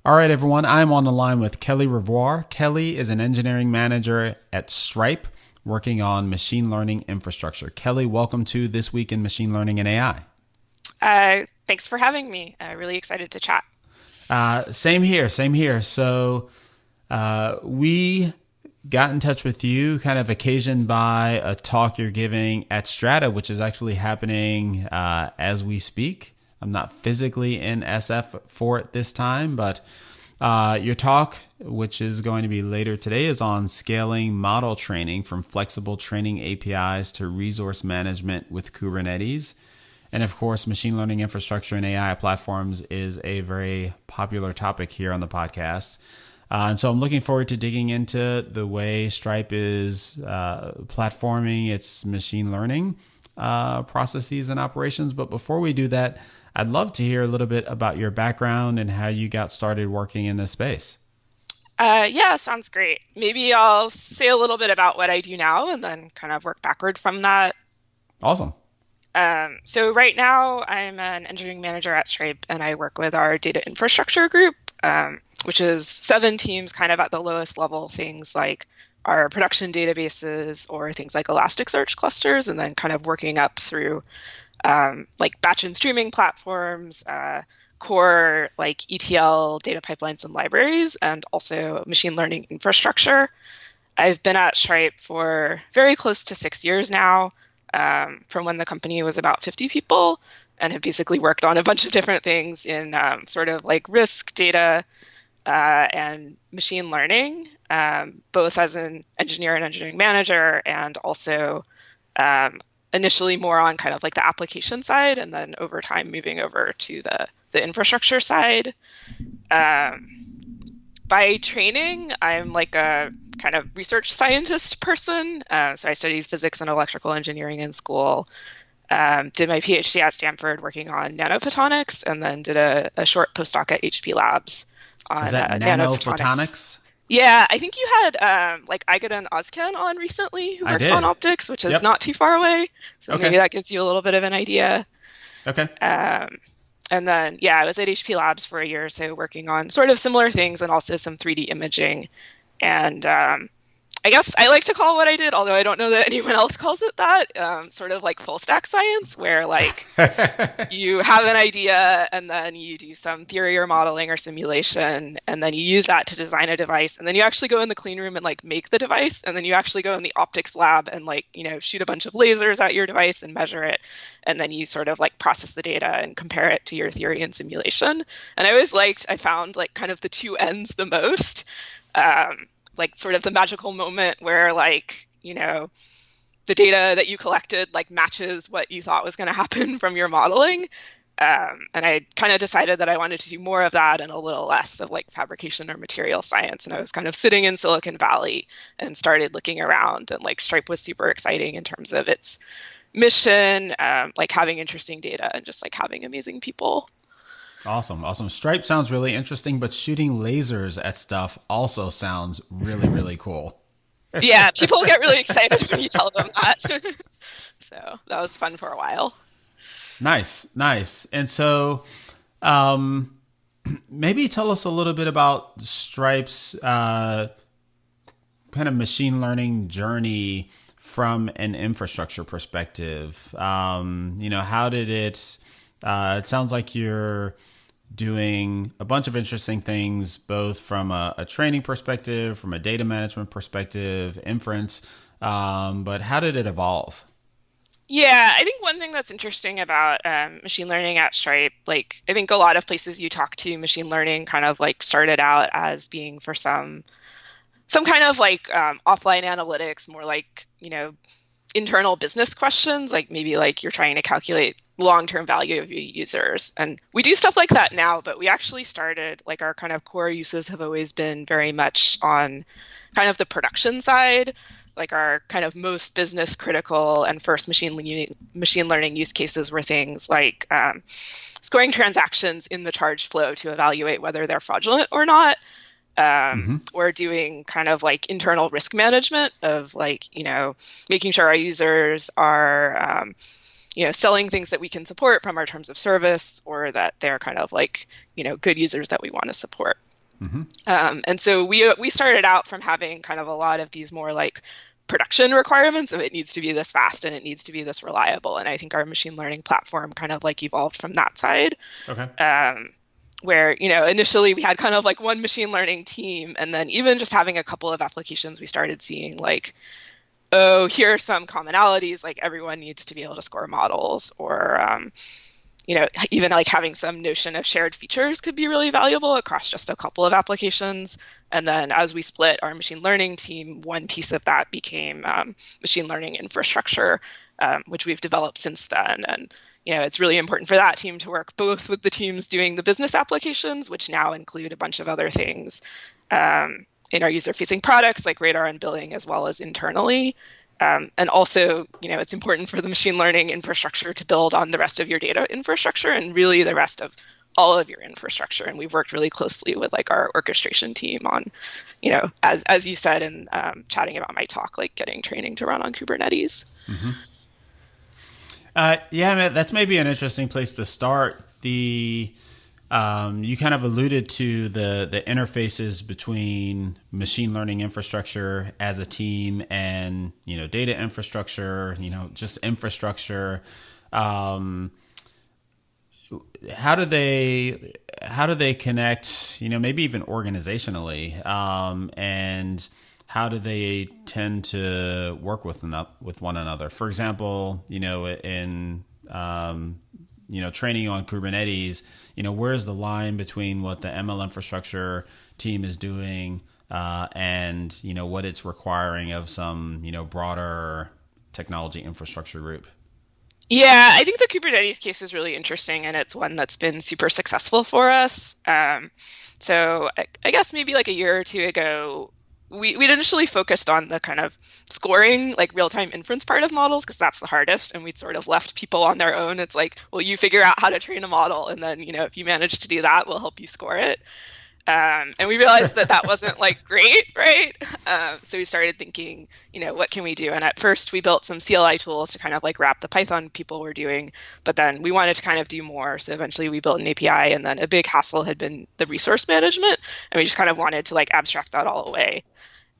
All right, everyone. I'm on the line with Kelly Revoir. Kelly is an engineering manager at Stripe working on machine learning infrastructure. Kelly, welcome to This Week in Machine Learning and AI. Thanks for having me. Really excited to chat. Same here. So we got in touch with you kind of occasioned by a talk you're giving at Strata, which is actually happening as we speak. I'm not physically in SF for it this time, but your talk, which is going to be later today, is on scaling model training from flexible training APIs to resource management with Kubernetes. And of course, machine learning infrastructure and AI platforms is a very popular topic here on the podcast. And so I'm looking forward to digging into the way Stripe is platforming its machine learning processes and operations. But before we do that, I'd love to hear a little bit about your background and how you got started working in this space. Yeah, sounds great. Maybe I'll say a little bit about what I do now and then kind of work backward from that. Awesome. So right now I'm an engineering manager at Stripe, and I work with our data infrastructure group, which is 7 teams kind of at the lowest level, things like our production databases or things like Elasticsearch clusters, and then kind of working up through like batch and streaming platforms, core like ETL data pipelines and libraries, and also machine learning infrastructure. I've been at Stripe for very close to 6 years now, from when the company was about 50 people, and have basically worked on a bunch of different things in sort of like risk data and machine learning, both as an engineer and engineering manager, and also initially more on kind of like the application side, and then over time moving over to the infrastructure side. By training, I'm like a kind of research scientist person. So I studied physics and electrical engineering in school, did my PhD at Stanford working on nanophotonics, and then did a short postdoc at HP Labs on Is that nanophotonics? Yeah, I think you had like Igor and Ozcan on recently, who works on optics, which is not too far away. So maybe that gives you a little bit of an idea. Okay. And then, yeah, I was at HP Labs for a year or so working on sort of similar things and also some 3D imaging. And I guess I like to call what I did, although I don't know that anyone else calls it that, sort of like full stack science, where like you have an idea and then you do some theory or modeling or simulation, and then you use that to design a device, and then you actually go in the clean room and like make the device, and then you actually go in the optics lab and like, you know, shoot a bunch of lasers at your device and measure it, and then you sort of like process the data and compare it to your theory and simulation. And I found like kind of the two ends the most. Like sort of the magical moment where like, you know, the data that you collected like matches what you thought was going to happen from your modeling. And I kind of decided that I wanted to do more of that and a little less of like fabrication or material science. And I was kind of sitting in Silicon Valley and started looking around, and like Stripe was super exciting in terms of its mission, like having interesting data and just like having amazing people. Awesome. Stripe sounds really interesting, but shooting lasers at stuff also sounds really, really cool. Yeah, people get really excited when you tell them that. So that was fun for a while. Nice. And so maybe tell us a little bit about Stripe's kind of machine learning journey from an infrastructure perspective. You know, how did it sounds like you're doing a bunch of interesting things, both from a training perspective, from a data management perspective, inference, but how did it evolve? Yeah, I think one thing that's interesting about machine learning at Stripe, like I think a lot of places you talk to, machine learning kind of like started out as being for some kind of like offline analytics, more like, you know, internal business questions, like maybe like you're trying to calculate long-term value of your users. And we do stuff like that now, but we actually started, like our kind of core uses have always been very much on kind of the production side. Like our kind of most business critical and first machine learning use cases were things like scoring transactions in the charge flow to evaluate whether they're fraudulent or not. Or doing kind of like internal risk management of like, you know, making sure our users are, you know, selling things that we can support from our terms of service, or that they're kind of like, you know, good users that we want to support. And so we started out from having kind of a lot of these more like production requirements of it needs to be this fast and it needs to be this reliable. And I think our machine learning platform kind of like evolved from that side. Okay. Where, initially we had kind of like one machine learning team, and then even just having a couple of applications, we started seeing like, oh, here are some commonalities, like everyone needs to be able to score models, or even like having some notion of shared features could be really valuable across just a couple of applications. And then as we split our machine learning team, one piece of that became machine learning infrastructure, which we've developed since then. And it's really important for that team to work both with the teams doing the business applications, which now include a bunch of other things in our user-facing products like radar and billing, as well as internally. And also, it's important for the machine learning infrastructure to build on the rest of your data infrastructure and really the rest of all of your infrastructure. And we've worked really closely with like our orchestration team on, as you said in chatting about my talk, like getting training to run on Kubernetes. Mm-hmm. Yeah, that's maybe an interesting place to start. You kind of alluded to the interfaces between machine learning infrastructure as a team and, data infrastructure, just infrastructure. How do they connect, maybe even organizationally, and how do they tend to work with one another? For example, in training on Kubernetes, where's the line between what the ML infrastructure team is doing and what it's requiring of some broader technology infrastructure group? Yeah, I think the Kubernetes case is really interesting, and it's one that's been super successful for us. So I guess maybe like a year or two ago, we'd initially focused on the kind of scoring, like real-time inference part of models, because that's the hardest. And we'd sort of left people on their own. It's like, well, you figure out how to train a model. And then, if you manage to do that, we'll help you score it. And we realized that wasn't like great, right? So we started thinking, what can we do? And at first we built some CLI tools to kind of like wrap the Python people were doing, but then we wanted to kind of do more. So eventually we built an API, and then a big hassle had been the resource management. And we just kind of wanted to like abstract that all away.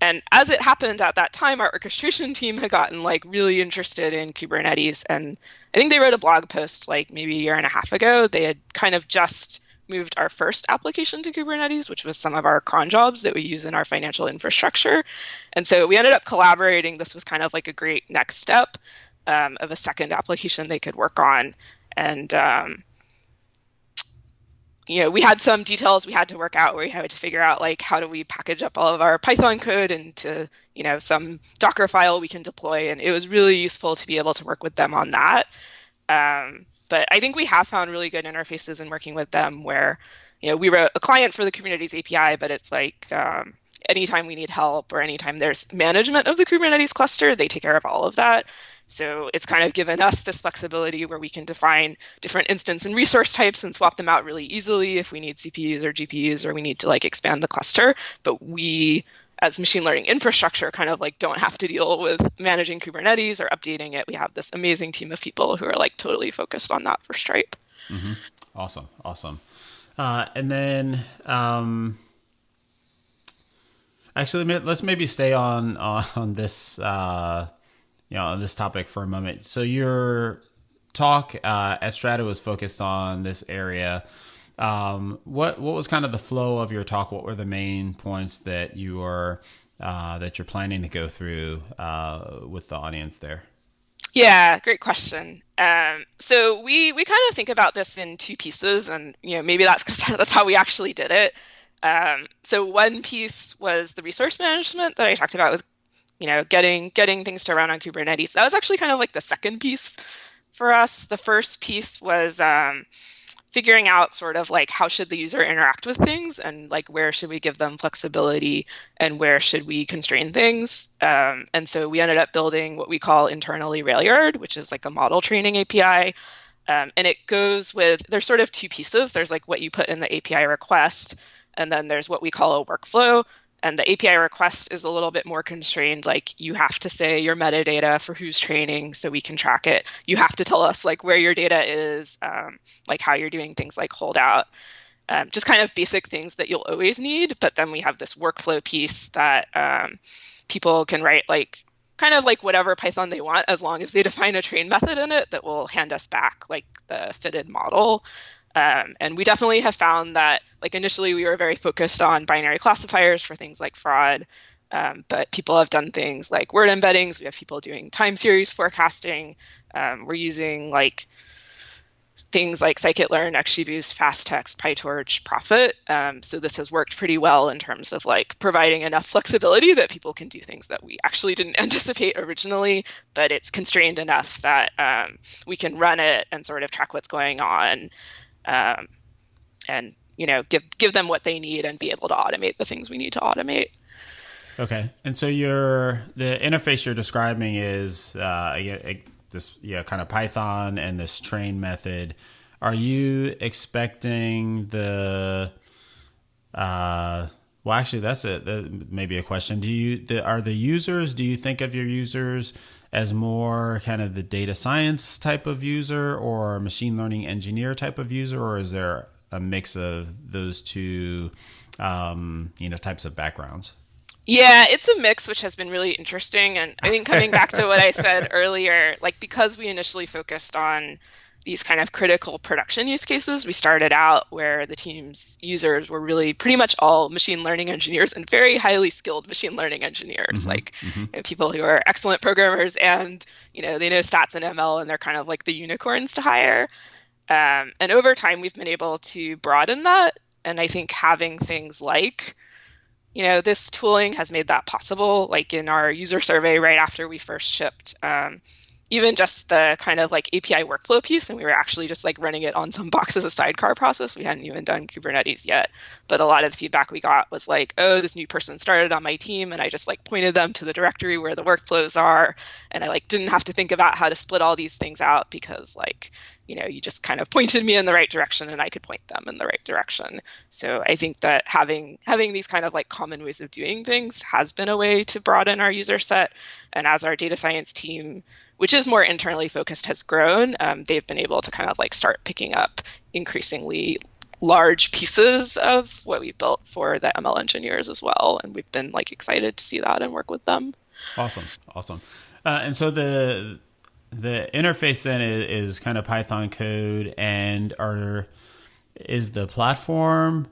And as it happened at that time, our orchestration team had gotten like really interested in Kubernetes. And I think they wrote a blog post like maybe a year and a half ago. They had kind of just moved our first application to Kubernetes, which was some of our cron jobs that we use in our financial infrastructure. And so we ended up collaborating. This was kind of like a great next step of a second application they could work on. And, we had some details we had to work out where we had to figure out like how do we package up all of our Python code into, some Docker file we can deploy. And it was really useful to be able to work with them on that. But I think we have found really good interfaces in working with them where, we wrote a client for the Kubernetes API, but it's like anytime we need help or anytime there's management of the Kubernetes cluster, they take care of all of that. So it's kind of given us this flexibility where we can define different instance and resource types and swap them out really easily if we need CPUs or GPUs or we need to like expand the cluster. But we, as machine learning infrastructure, kind of like don't have to deal with managing Kubernetes or updating it. We have this amazing team of people who are like totally focused on that for Stripe. Mm-hmm. Awesome. And then actually, let's maybe stay on this on this topic for a moment. So your talk at Strata was focused on this area. What was kind of the flow of your talk? What were the main points that you're planning to go through with the audience there? Yeah, great question. So we kind of think about this in two pieces, and maybe that's because that's how we actually did it. So one piece was the resource management that I talked about with getting things to run on Kubernetes. That was actually kind of like the second piece for us. The first piece was figuring out sort of like how should the user interact with things and like where should we give them flexibility and where should we constrain things. And so we ended up building what we call internally Railyard, which is like a model training API. And it goes with, there's sort of two pieces. There's like what you put in the API request, and then there's what we call a workflow. And the API request is a little bit more constrained. Like you have to say your metadata for who's training so we can track it. You have to tell us like where your data is, like how you're doing things like holdout. just kind of basic things that you'll always need. But then we have this workflow piece that people can write like kind of like whatever Python they want, as long as they define a train method in it that will hand us back like the fitted model. And we definitely have found that like initially we were very focused on binary classifiers for things like fraud. But people have done things like word embeddings. We have people doing time series forecasting. We're using like things like scikit-learn, XGBoost, FastText, PyTorch, Profit. So this has worked pretty well in terms of like providing enough flexibility that people can do things that we actually didn't anticipate originally, but it's constrained enough that we can run it and sort of track what's going on, and give them what they need and be able to automate the things we need to automate. Okay, and so the interface you're describing is this kind of Python and this train method. Are you expecting the well, actually that's maybe a question. Do you think of your users as more kind of the data science type of user or machine learning engineer type of user, or is there a mix of those two types of backgrounds? Yeah, it's a mix, which has been really interesting. And I think coming back to what I said earlier, like because we initially focused on these kind of critical production use cases, we started out where the team's users were really pretty much all machine learning engineers and very highly skilled machine learning engineers, people who are excellent programmers and, they know stats and ML and they're kind of like the unicorns to hire. And over time, we've been able to broaden that. And I think having things like this tooling has made that possible. Like in our user survey right after we first shipped, even just the kind of like API workflow piece, and we were actually just like running it on some box as a sidecar process. We hadn't even done Kubernetes yet. But a lot of the feedback we got was like, oh, this new person started on my team and I just like pointed them to the directory where the workflows are. And I like didn't have to think about how to split all these things out because like, you just kind of pointed me in the right direction and I could point them in the right direction. So I think that having these kind of like common ways of doing things has been a way to broaden our user set. And as our data science team, which is more internally focused, has grown, they've been able to kind of like start picking up increasingly large pieces of what we built for the ML engineers as well. And we've been like excited to see that and work with them. Awesome. And so the interface then is kind of Python code, and is the platform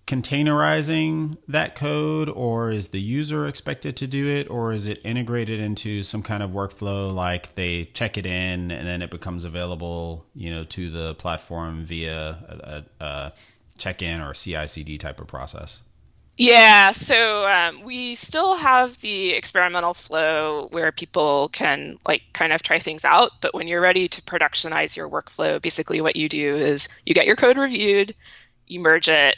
containerizing that code, or is the user expected to do it, or is it integrated into some kind of workflow like they check it in and then it becomes available, to the platform via a check-in or CI/CD type of process? Yeah, so we still have the experimental flow where people can like kind of try things out, but when you're ready to productionize your workflow, basically what you do is you get your code reviewed, you merge it.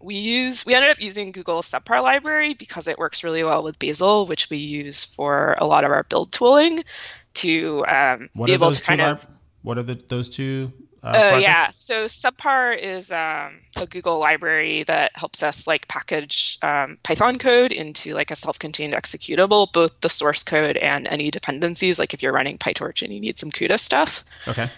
We ended up using Google's subpar library because it works really well with Bazel, which we use for a lot of our build tooling to be able to kind of. What are those two? Yeah. So subpar is a Google library that helps us like package Python code into like a self-contained executable, both the source code and any dependencies. Like if you're running PyTorch and you need some CUDA stuff. Okay.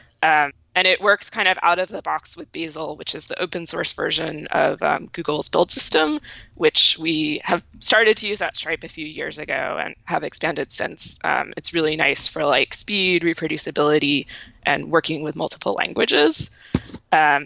And it works kind of out of the box with Bazel, which is the open source version of Google's build system, which we have started to use at Stripe a few years ago and have expanded since. It's really nice for like speed, reproducibility, and working with multiple languages.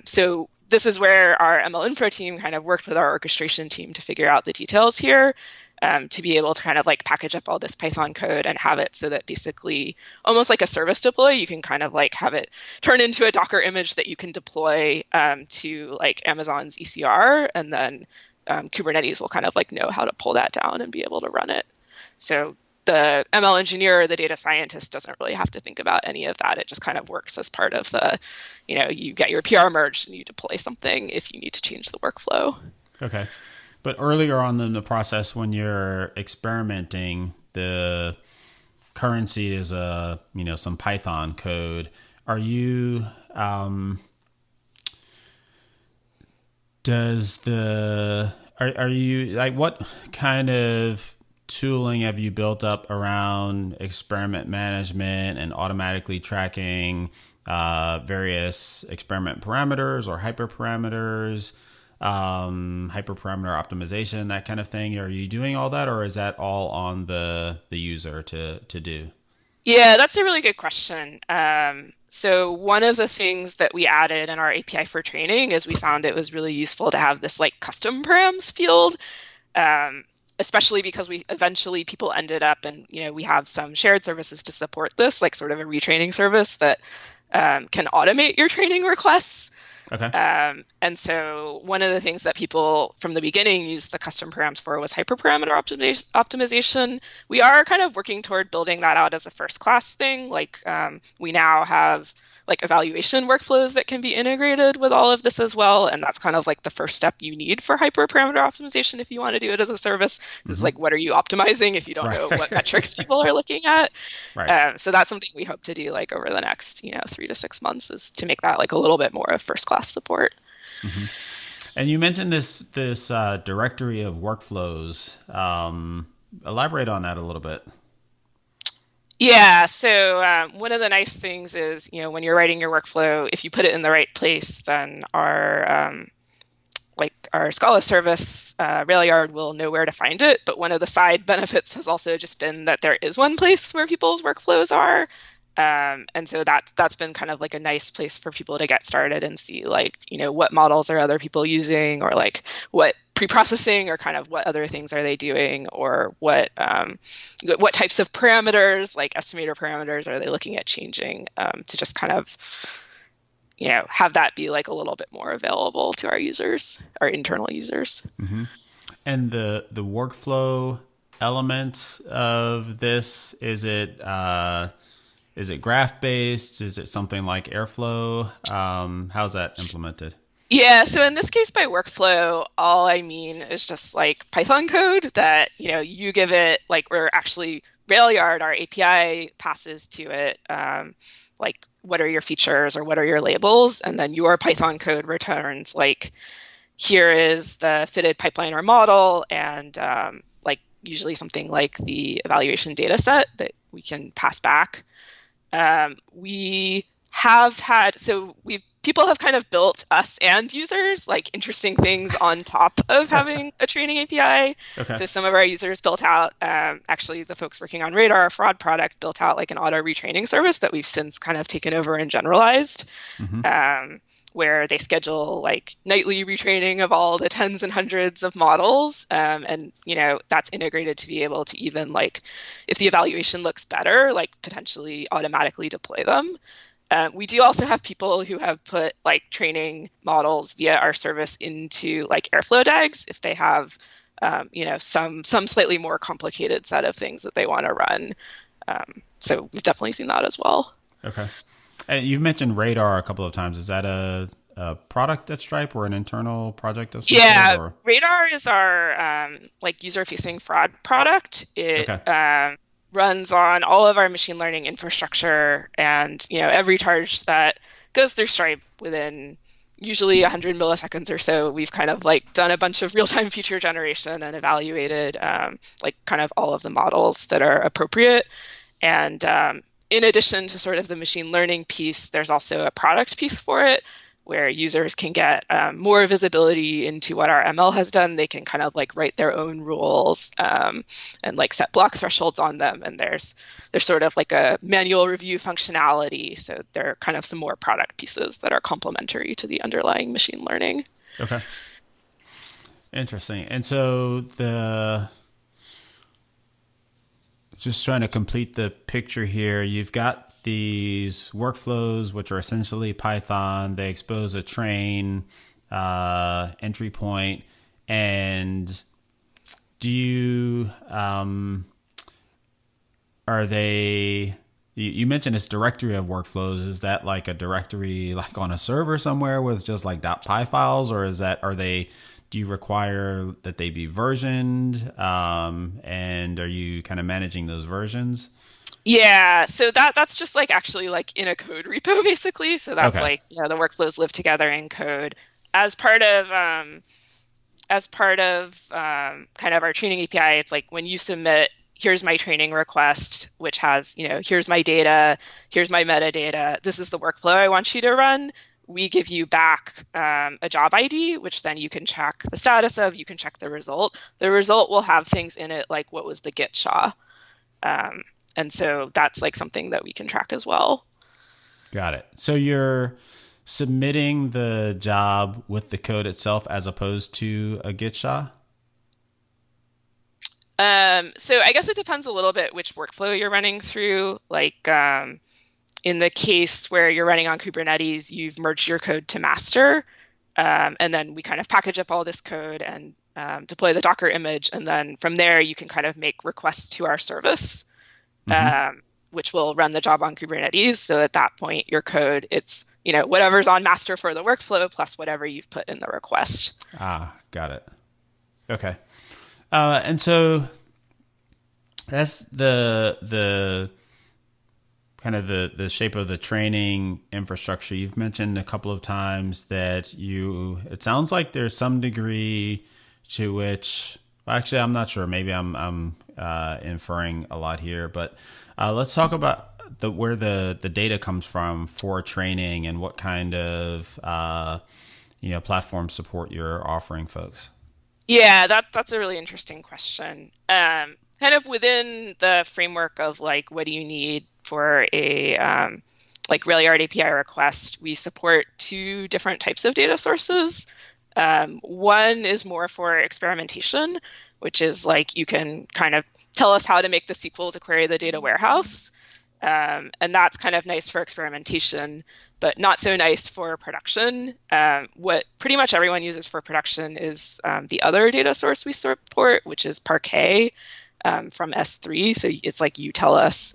So this is where our ML infra team kind of worked with our orchestration team to figure out the details here. To be able to kind of like package up all this Python code and have it so that basically almost like a service deploy, you can kind of like have it turn into a Docker image that you can deploy to like Amazon's ECR, and then Kubernetes will kind of like know how to pull that down and be able to run it. So the ML engineer or the data scientist doesn't really have to think about any of that. It just kind of works as part of the, you get your PR merged and you deploy something if you need to change the workflow. Okay. But earlier on in the process, when you're experimenting, the currency is some Python code. Are you are you like, what kind of tooling have you built up around experiment management and automatically tracking various experiment parameters or hyperparameters, hyperparameter optimization, that kind of thing. Are you doing all that, or is that all on the user to do? Yeah, that's a really good question. So one of the things that we added in our API for training is we found it was really useful to have this like custom params field, especially because people ended up, and we have some shared services to support this, like sort of a retraining service that can automate your training requests. Okay. And so one of the things that people from the beginning used the custom params for was hyperparameter optimization. We are kind of working toward building that out as a first class thing. Like we now have like evaluation workflows that can be integrated with all of this as well. And that's kind of like the first step you need for hyperparameter optimization if you want to do it as a service. Is like, what are you optimizing if you don't know what metrics people are looking at? Right. So that's something we hope to do like over the next 3 to 6 months, is to make that like a little bit more of first class support. And you mentioned this directory of workflows. Elaborate on that a little bit. Yeah, so one of the nice things is, when you're writing your workflow, if you put it in the right place, then our Scala service, Railyard, will know where to find it. But one of the side benefits has also just been that there is one place where people's workflows are. And so that's been kind of like a nice place for people to get started and see like, what models are other people using, or like what preprocessing or kind of what other things are they doing, or what types of parameters, like estimator parameters, are they looking at changing, to just kind of, have that be like a little bit more available to our users, our internal users. And the workflow element of this, is it graph based? Is it something like Airflow? How's that implemented? Yeah, so in this case, by workflow, all I mean is just like Python code that, you give it, like, or actually Railyard, our API, passes to it, like, what are your features or what are your labels? And then your Python code returns, like, here is the fitted pipeline or model, and like usually something like the evaluation data set that we can pass back. People have kind of built us and users like interesting things on top of having a training API. Okay. So some of our users built out, actually the folks working on Radar, our fraud product, built out like an auto retraining service that we've since kind of taken over and generalized, where they schedule like nightly retraining of all the tens and hundreds of models. And, that's integrated to be able to even like, if the evaluation looks better, like potentially automatically deploy them. We do also have people who have put like training models via our service into like Airflow DAGs if they have, some slightly more complicated set of things that they want to run. So we've definitely seen that as well. Okay. And you've mentioned Radar a couple of times. Is that a product at Stripe or an internal project of some sort, or? Radar is our like user-facing fraud product. It runs on all of our machine learning infrastructure, and every charge that goes through Stripe within usually 100 milliseconds or so, we've kind of like done a bunch of real-time feature generation and evaluated like kind of all of the models that are appropriate. And in addition to sort of the machine learning piece, there's also a product piece for it, where users can get more visibility into what our ML has done. They can kind of like write their own rules and like set block thresholds on them. And there's sort of like a manual review functionality. So there are kind of some more product pieces that are complementary to the underlying machine learning. Okay. Interesting. And so just trying to complete the picture here, you've got these workflows, which are essentially Python. They expose a train entry point. And do you, are they, you mentioned this directory of workflows. Is that like a directory like on a server somewhere with just like .py files, or do you require that they be versioned? And are you kind of managing those versions? Yeah, so that's just like actually like in a code repo basically. So that's like, the workflows live together in code as part of kind of our training API. It's like when you submit here's my training request, which has, here's my data, here's my metadata, this is the workflow I want you to run. We give you back a job ID, which then you can check the status of, you can check the result. The result will have things in it like what was the Git SHA. And so that's like something that we can track as well. Got it. So you're submitting the job with the code itself as opposed to a Git SHA? So I guess it depends a little bit which workflow you're running through. Like in the case where you're running on Kubernetes, you've merged your code to master, and then we kind of package up all this code and deploy the Docker image, and then from there you can kind of make requests to our service, which will run the job on Kubernetes. So at that point, your code, it's whatever's on master for the workflow plus whatever you've put in the request. Got it. Okay. And so that's the kind of the shape of the training infrastructure. You've mentioned a couple of times that it sounds like there's some degree to which, well, actually, I'm not sure. Maybe I'm inferring a lot here, but let's talk about where the data comes from for training and what kind of platform support you're offering folks. Yeah, that's a really interesting question. Kind of within the framework of like, what do you need for a like Railyard API request, we support two different types of data sources. One is more for experimentation, which is like you can kind of tell us how to make the SQL to query the data warehouse. And that's kind of nice for experimentation, but not so nice for production. What pretty much everyone uses for production is the other data source we support, which is Parquet from S3. So it's like you tell us,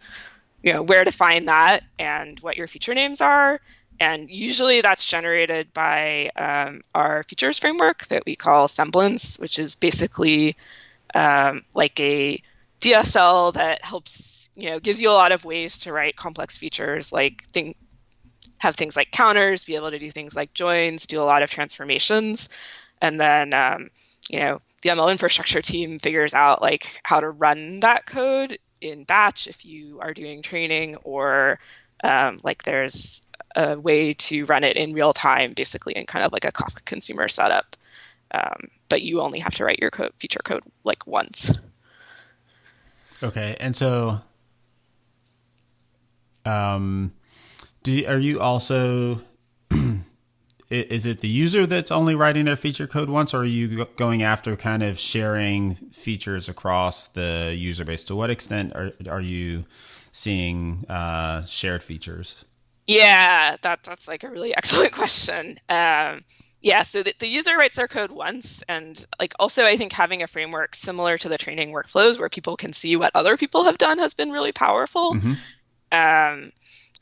where to find that and what your feature names are. And usually that's generated by our features framework that we call Semblance, which is basically like a DSL that helps, gives you a lot of ways to write complex features, like have things like counters, be able to do things like joins, do a lot of transformations. And then, the ML infrastructure team figures out like how to run that code in batch if you are doing training, or like there's a way to run it in real time, basically in kind of like a Kafka consumer setup. But you only have to write your feature code like once. Okay. And so are you also, is it the user that's only writing their feature code once, or are you going after kind of sharing features across the user base? To what extent are you seeing shared features? Yeah, that's like a really excellent question. So the user writes their code once, and like also I think having a framework similar to the training workflows where people can see what other people have done has been really powerful.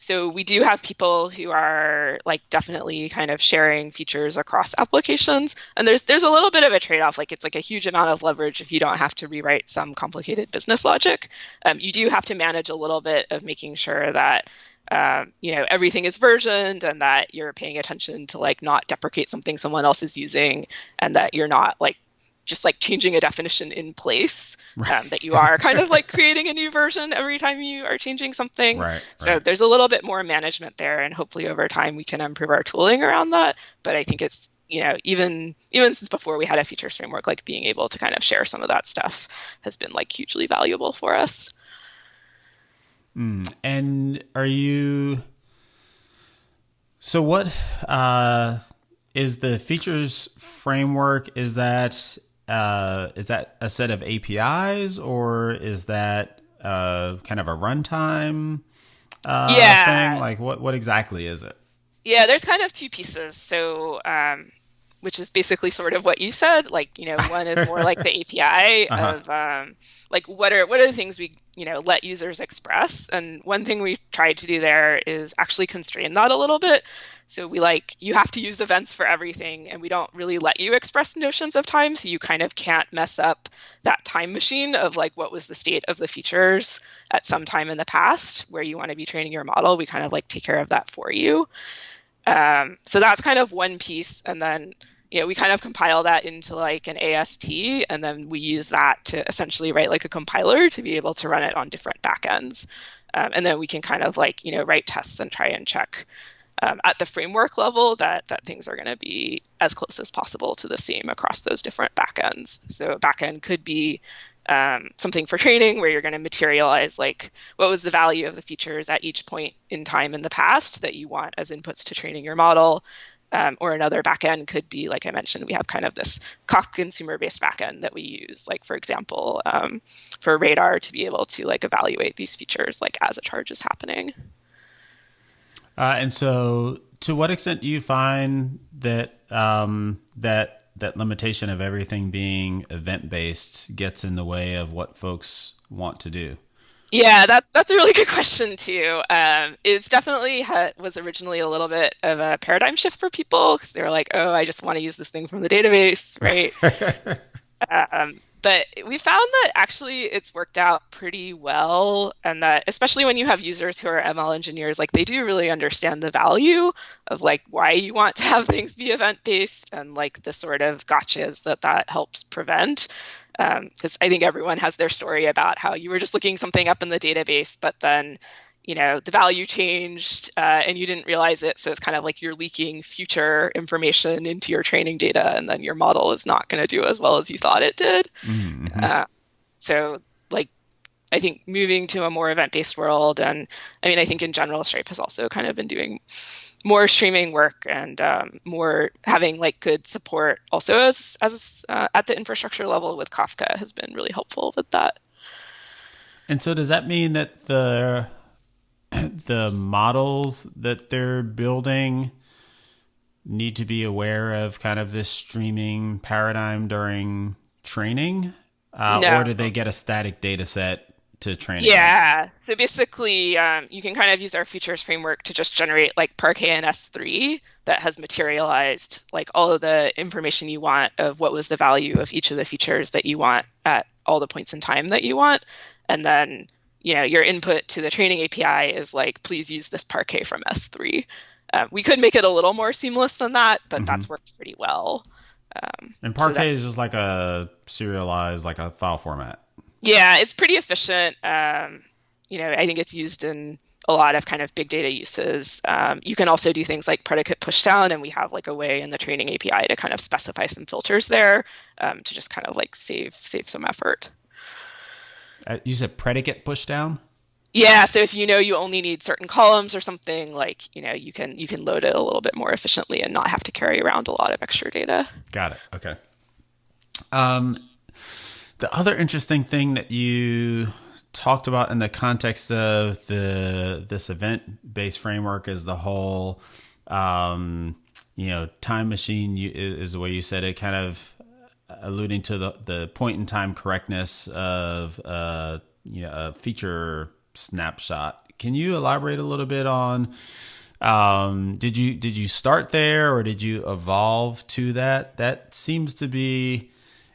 So we do have people who are like definitely kind of sharing features across applications, and there's a little bit of a trade-off. Like it's like a huge amount of leverage if you don't have to rewrite some complicated business logic. You do have to manage a little bit of making sure that everything is versioned and that you're paying attention to like not deprecate something someone else is using, and that you're not like just like changing a definition in place, that you are kind of like creating a new version every time you are changing something. So there's a little bit more management there, and hopefully over time we can improve our tooling around that. But I think it's, even since before we had a features framework, like being able to kind of share some of that stuff has been like hugely valuable for us. And so what is the features framework? Is that a set of APIs, or is that kind of a runtime thing? Like what exactly is it? Yeah, there's kind of two pieces. So which is basically sort of what you said. Like, one is more like the API of like what are the things we let users express. And one thing we tried to do there is actually constrain that a little bit. So we you have to use events for everything, and we don't really let you express notions of time. So you kind of can't mess up that time machine of like what was the state of the features at some time in the past where you want to be training your model. We kind of like take care of that for you. So that's kind of one piece. And then we kind of compile that into like an AST, and then we use that to essentially write like a compiler to be able to run it on different backends. And then we can kind of like, write tests and try and check at the framework level that things are going to be as close as possible to the same across those different backends. So a backend could be something for training where you're going to materialize like what was the value of the features at each point in time in the past that you want as inputs to training your model. Or another backend could be, like I mentioned, we have kind of this Kafka consumer-based backend that we use, like, for example, for Radar to be able to like evaluate these features like as a charge is happening. And so to what extent do you find that that limitation of everything being event-based gets in the way of what folks want to do? Yeah, that's a really good question too. It's definitely was originally a little bit of a paradigm shift for people because they were like, "Oh, I just want to use this thing from the database," right? But we found that actually it's worked out pretty well, and that especially when you have users who are ML engineers, like they do really understand the value of like why you want to have things be event-based and like the sort of gotchas that helps prevent. Because I think everyone has their story about how you were just looking something up in the database, but then, the value changed and you didn't realize it. So it's kind of like you're leaking future information into your training data, and then your model is not going to do as well as you thought it did. Mm-hmm. So like, I think moving to a more event-based world, and I mean, I think in general, Stripe has also kind of been doing more streaming work and more having like good support also as at the infrastructure level with Kafka has been really helpful with that. And so does that mean that the models that they're building need to be aware of kind of this streaming paradigm during training? No. Or do they get a static data set to train Yeah. against? So basically, you can kind of use our features framework to just generate like Parquet and S3 that has materialized like all of the information you want of what was the value of each of the features that you want at all the points in time that you want. And then, your input to the training API is like, please use this Parquet from S3. We could make it a little more seamless than that, but that's worked pretty well. And Parquet is just like a serialized, like a file format. Yeah, it's pretty efficient. I think it's used in a lot of kind of big data uses. You can also do things like predicate pushdown, and we have like a way in the training API to kind of specify some filters there to just kind of like save some effort. You said predicate pushdown? Yeah, so if you only need certain columns or something, like you can load it a little bit more efficiently and not have to carry around a lot of extra data. Got it. Okay. The other interesting thing that you talked about in the context of this event-based framework is the whole, time machine is the way you said it, kind of alluding to the point-in-time correctness of a feature snapshot. Can you elaborate a little bit on? Did you start there, or did you evolve to that? That seems to be,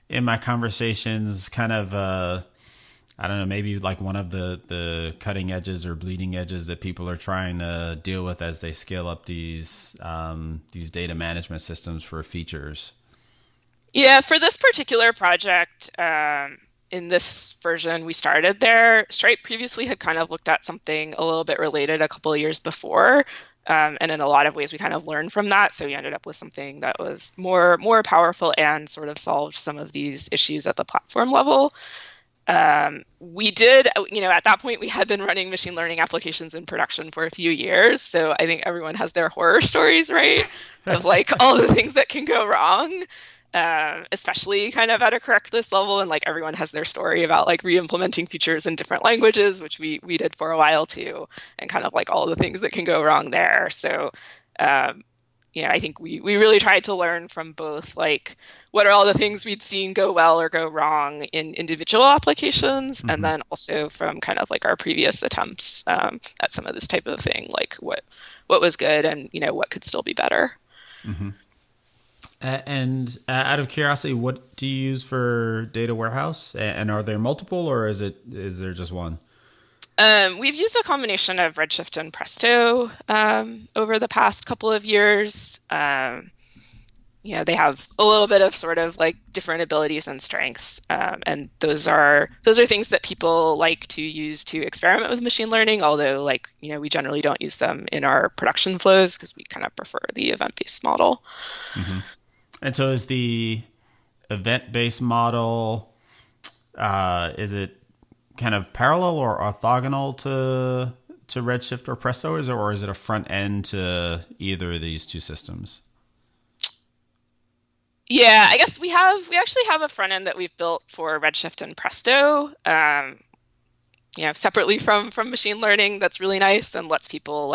in my conversations, kind of I don't know, maybe like one of the cutting edges or bleeding edges that people are trying to deal with as they scale up these data management systems for features. Yeah, for this particular project, in this version we started there, Stripe previously had kind of looked at something a little bit related a couple of years before. And in a lot of ways, we kind of learned from that. So we ended up with something that was more powerful and sort of solved some of these issues at the platform level. We did, at that point, we had been running machine learning applications in production for a few years. So I think everyone has their horror stories, right? Of like all the things that can go wrong. Especially kind of at a correctness level, and like everyone has their story about like re-implementing features in different languages, which we did for a while too, and kind of like all the things that can go wrong there. So I think we really tried to learn from both like what are all the things we'd seen go well or go wrong in individual applications, and then also from kind of like our previous attempts at some of this type of thing, like what was good and what could still be better. Mm-hmm. And out of curiosity, what do you use for data warehouse? And are there multiple, or is there just one? We've used a combination of Redshift and Presto over the past couple of years. they have a little bit of sort of like different abilities and strengths, and those are things that people like to use to experiment with machine learning. Although, like, we generally don't use them in our production flows because we kind of prefer the event-based model. Mm-hmm. And so, is the event-based model is it kind of parallel or orthogonal to Redshift or Presto, or is it a front end to either of these two systems? Yeah, I guess we actually have a front end that we've built for Redshift and Presto, separately from machine learning. That's really nice and lets people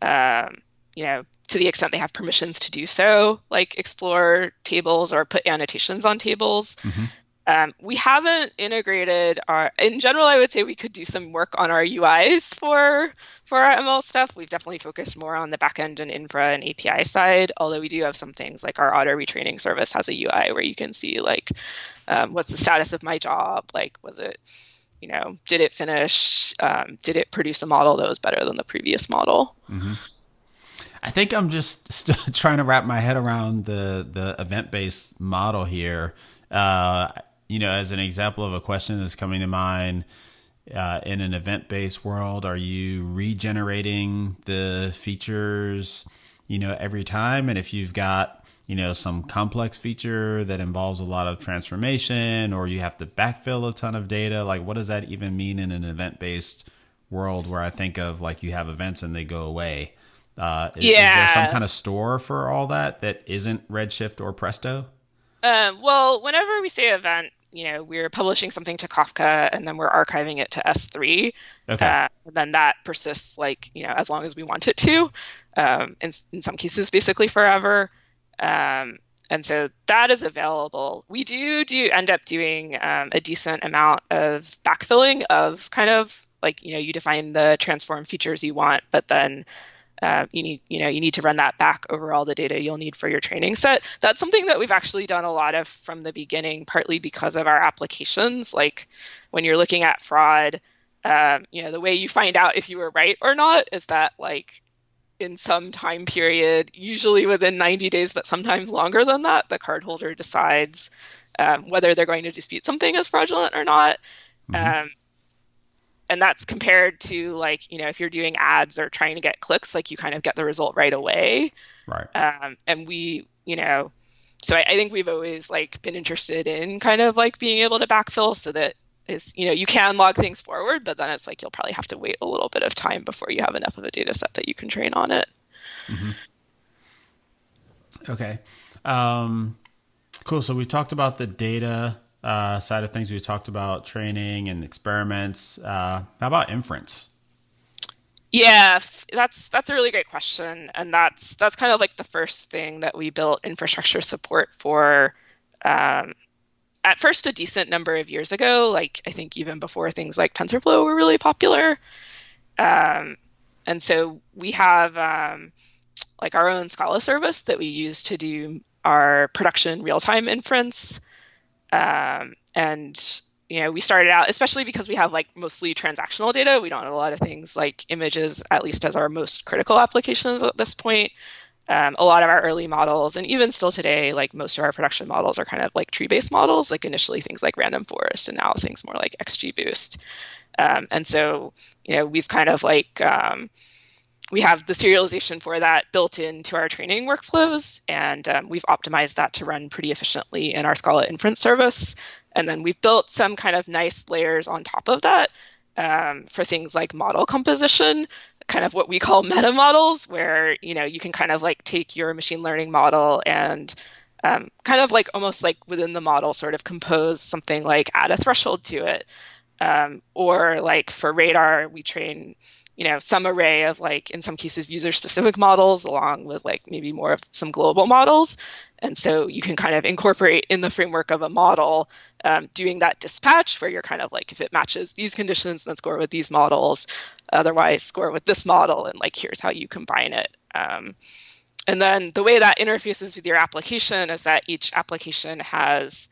to the extent they have permissions to do so, like explore tables or put annotations on tables. Mm-hmm. We haven't integrated in general, I would say we could do some work on our UIs for our ML stuff. We've definitely focused more on the backend and infra and API side, although we do have some things like our auto retraining service has a UI where you can see like, what's the status of my job? Like, was it, did it finish? Did it produce a model that was better than the previous model? Mm-hmm. I think I'm just still trying to wrap my head around the event-based model here. As an example of a question that's coming to mind, in an event-based world, are you regenerating the features, every time? And if you've got, some complex feature that involves a lot of transformation, or you have to backfill a ton of data, like what does that even mean in an event-based world where I think of like you have events and they go away? Is there some kind of store for all that isn't Redshift or Presto? Well, whenever we say event, we're publishing something to Kafka and then we're archiving it to S3. Okay. And then that persists as long as we want it to, in some cases, basically forever. And so that is available. We do end up doing a decent amount of backfilling of kind of like, you define the transform features you want, but then you need to run that back over all the data you'll need for your training set. That's something that we've actually done a lot of from the beginning, partly because of our applications. Like when you're looking at fraud, the way you find out if you were right or not is that like in some time period, usually within 90 days, but sometimes longer than that, the cardholder decides whether they're going to dispute something as fraudulent or not. Mm-hmm. And that's compared to like, if you're doing ads or trying to get clicks, like you kind of get the result right away. Right. And we, so I think we've always like been interested in kind of like being able to backfill so that is, you can log things forward, but then it's like you'll probably have to wait a little bit of time before you have enough of a data set that you can train on it. Mm-hmm. Okay. Cool. So we talked about the data side of things. We talked about training and experiments. How about inference? Yeah, that's a really great question, and that's kind of like the first thing that we built infrastructure support for. At first, a decent number of years ago, like I think even before things like TensorFlow were really popular, and so we have like our own Scala service that we use to do our production real-time inference. And we started out, especially because we have like mostly transactional data. We don't have a lot of things like images, at least as our most critical applications at this point. A lot of our early models, and even still today, like most of our production models are kind of like tree-based models, like initially things like random forest, and now things more like XGBoost. And so, we've kind of like, we have the serialization for that built into our training workflows, and we've optimized that to run pretty efficiently in our Scala inference service. And then we've built some kind of nice layers on top of that for things like model composition, kind of what we call meta models, where you can kind of like take your machine learning model and kind of like almost like within the model sort of compose something like add a threshold to it. Or like for radar, we train some array of like, in some cases, user-specific models along with like maybe more of some global models. And so you can kind of incorporate in the framework of a model, doing that dispatch where you're kind of like, if it matches these conditions, then score with these models, otherwise score with this model, and like, here's how you combine it. And then the way that interfaces with your application is that each application has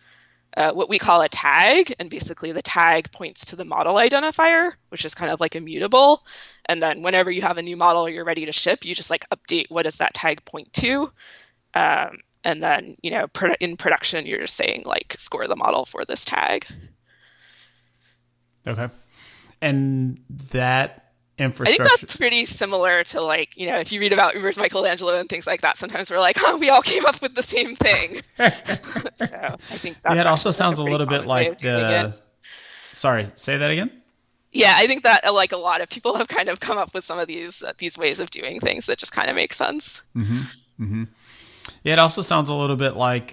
what we call a tag, and basically the tag points to the model identifier, which is kind of like immutable. And then whenever you have a new model you're ready to ship, you just like update what does that tag point to. And then, in production, you're just saying like score the model for this tag. Okay. And that infrastructure. I think that's pretty similar to like, if you read about Uber's Michelangelo and things like that, sometimes we're like, oh, we all came up with the same thing. So I think that's it also sounds a little bit like Sorry, say that again? Yeah, I think that like a lot of people have kind of come up with some of these ways of doing things that just kind of make sense. Mm-hmm. Mm-hmm. Yeah, it also sounds a little bit like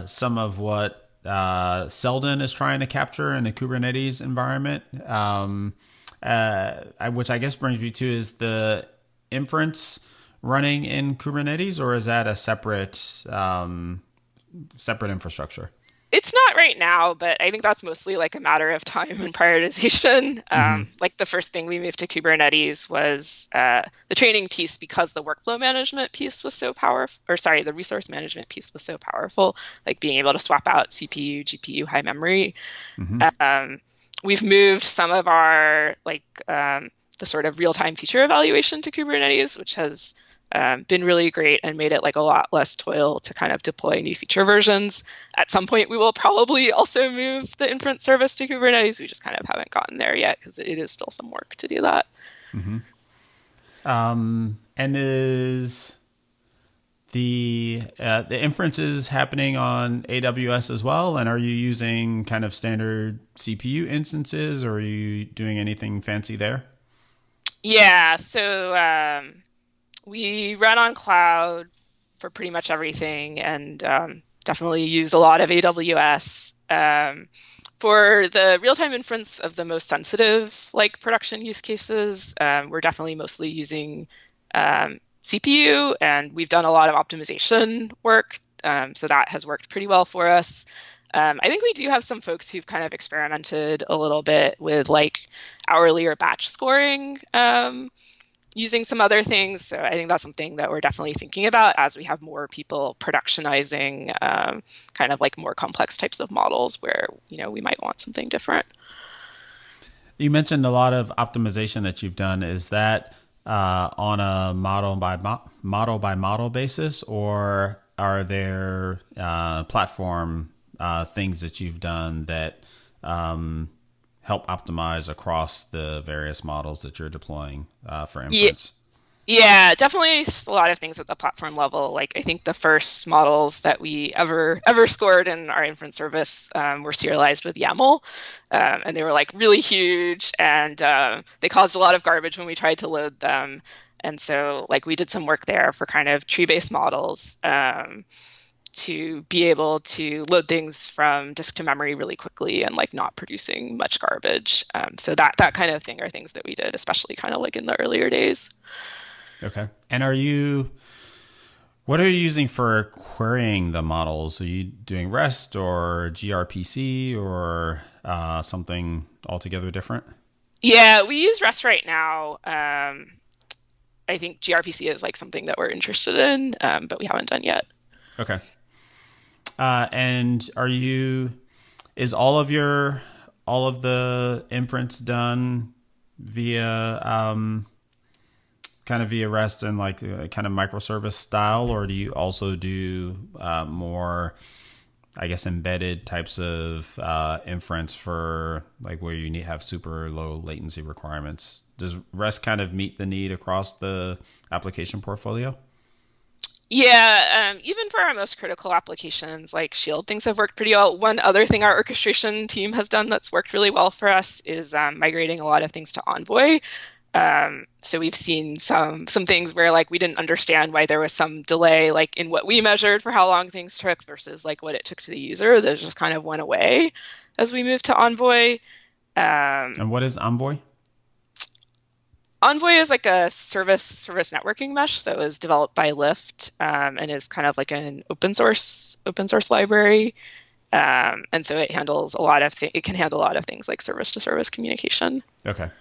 some of what Selden is trying to capture in the Kubernetes environment, which I guess brings me to, is the inference running in Kubernetes, or is that a separate separate infrastructure? It's not right now, but I think that's mostly like a matter of time and prioritization. Like the first thing we moved to Kubernetes was the training piece, because the workflow management piece was so powerful, the resource management piece was so powerful, like being able to swap out CPU, GPU, high memory. We've moved some of our the sort of real-time feature evaluation to Kubernetes, which has been really great and made it like a lot less toil to kind of deploy new feature versions. At some point, we will probably also move the inference service to Kubernetes. We just kind of haven't gotten there yet because it is still some work to do that. And is the inferences happening on AWS as well? And are you using kind of standard CPU instances, or are you doing anything fancy there? Yeah, so we run on cloud for pretty much everything, and definitely use a lot of AWS. For the real-time inference of the most sensitive like production use cases, we're definitely mostly using CPU, and we've done a lot of optimization work, so that has worked pretty well for us. I think we do have some folks who've kind of experimented a little bit with like hourly or batch scoring, using some other things. So I think that's something that we're definitely thinking about as we have more people productionizing kind of like more complex types of models where, we might want something different. You mentioned a lot of optimization that you've done. Is that on a model by model basis, or are there platform things that you've done that help optimize across the various models that you're deploying for inference? Yeah, definitely a lot of things at the platform level. Like I think the first models that we ever scored in our inference service were serialized with YAML, and they were like really huge, and they caused a lot of garbage when we tried to load them. And so like we did some work there for kind of tree-based models to be able to load things from disk to memory really quickly and like not producing much garbage. So that kind of thing are things that we did, especially kind of like in the earlier days. Okay. And what are you using for querying the models? Are you doing REST or gRPC or something altogether different? Yeah, we use REST right now. I think gRPC is like something that we're interested in, but we haven't done yet. Okay. And is all of the inference done via kind of via REST and like kind of microservice style, or do you also do more, I guess, embedded types of inference for like where you have super low latency requirements? Does REST kind of meet the need across the application portfolio? Yeah, even for our most critical applications like Shield, things have worked pretty well. One other thing our orchestration team has done that's worked really well for us is migrating a lot of things to Envoy. So we've seen some things where like we didn't understand why there was some delay like in what we measured for how long things took versus like what it took to the user. That just kind of went away as we moved to Envoy. And what is Envoy? Envoy is like a service networking mesh that was developed by Lyft, and is kind of like an open source library. And so it handles it can handle a lot of things like service to service communication. Okay.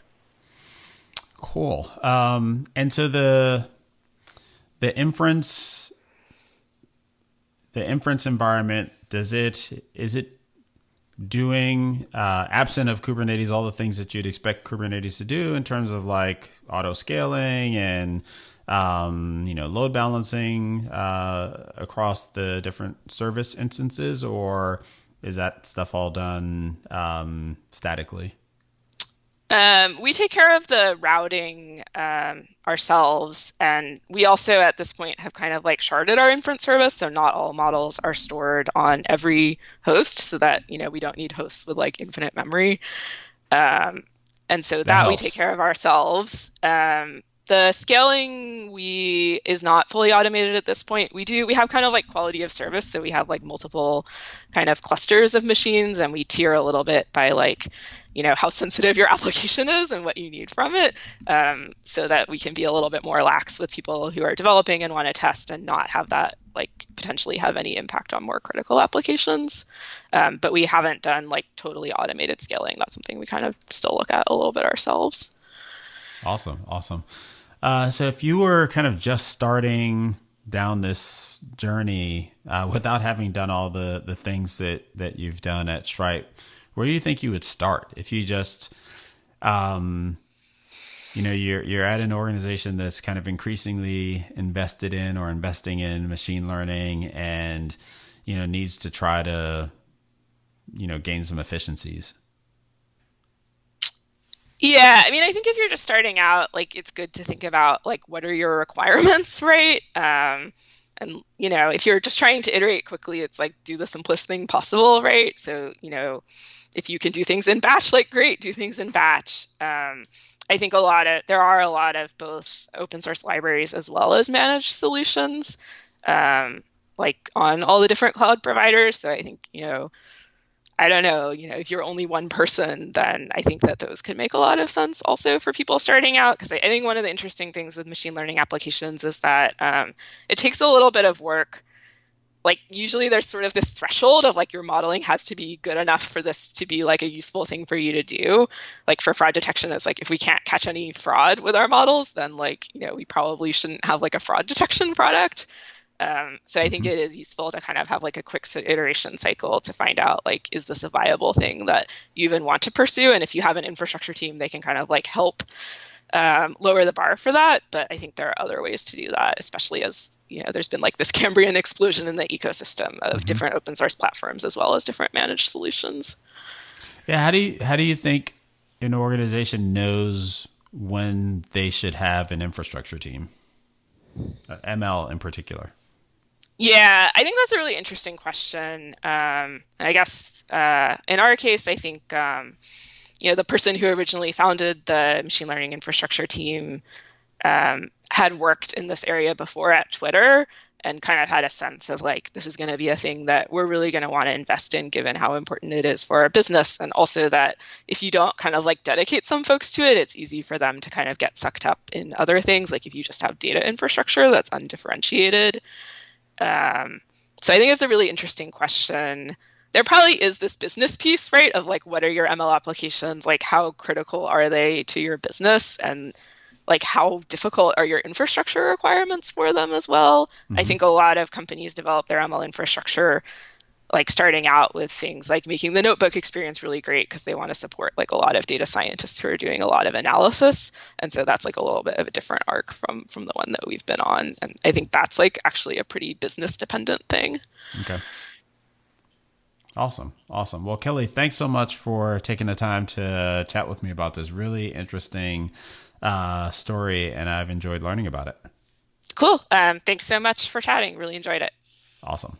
Cool. And so the inference environment, is it doing, absent of Kubernetes, all the things that you'd expect Kubernetes to do in terms of like auto scaling and load balancing across the different service instances, or is that stuff all done statically? We take care of the routing ourselves, and we also at this point have kind of like sharded our inference service, so not all models are stored on every host, so that we don't need hosts with like infinite memory, and so that we take care of ourselves. The scaling is not fully automated at this point. We have kind of like quality of service, so we have like multiple kind of clusters of machines, and we tier a little bit by like how sensitive your application is and what you need from it, so that we can be a little bit more lax with people who are developing and want to test and not have that like potentially have any impact on more critical applications. But we haven't done like totally automated scaling. That's something we kind of still look at a little bit ourselves. Awesome. So if you were kind of just starting down this journey without having done all the things that you've done at Stripe, where do you think you would start? If you just, you're at an organization that's kind of increasingly invested in or investing in machine learning and, needs to try to, gain some efficiencies. Yeah, I mean, I think if you're just starting out, like it's good to think about like what are your requirements, right? And if you're just trying to iterate quickly, it's like do the simplest thing possible, right? So, if you can do things in batch, like great, do things in batch. I think there are a lot of both open source libraries as well as managed solutions, like on all the different cloud providers. So I think, I don't know, if you're only one person, then I think that those could make a lot of sense also for people starting out. Because I think one of the interesting things with machine learning applications is that it takes a little bit of work. Like usually there's sort of this threshold of like your modeling has to be good enough for this to be like a useful thing for you to do. Like for fraud detection, it's like if we can't catch any fraud with our models, then like, we probably shouldn't have like a fraud detection product. So I think it is useful to kind of have like a quick iteration cycle to find out like, is this a viable thing that you even want to pursue? And if you have an infrastructure team, they can kind of like help lower the bar for that. But I think there are other ways to do that, especially as, there's been like this Cambrian explosion in the ecosystem of different open source platforms as well as different managed solutions. Yeah. How do you think an organization knows when they should have an infrastructure team? ML in particular. Yeah, I think that's a really interesting question. I guess in our case, I think the person who originally founded the machine learning infrastructure team had worked in this area before at Twitter and kind of had a sense of like, this is going to be a thing that we're really going to want to invest in given how important it is for our business. And also that if you don't kind of like dedicate some folks to it, it's easy for them to kind of get sucked up in other things. Like if you just have data infrastructure that's undifferentiated. So I think it's a really interesting question. There probably is this business piece, right? Of like, what are your ML applications? Like how critical are they to your business? And like how difficult are your infrastructure requirements for them as well? I think a lot of companies develop their ML infrastructure like starting out with things like making the notebook experience really great because they want to support like a lot of data scientists who are doing a lot of analysis. And so that's like a little bit of a different arc from the one that we've been on. And I think that's like actually a pretty business dependent thing. Okay. Awesome. Well, Kelly, thanks so much for taking the time to chat with me about this really interesting story, and I've enjoyed learning about it. Cool. Thanks so much for chatting. Really enjoyed it. Awesome.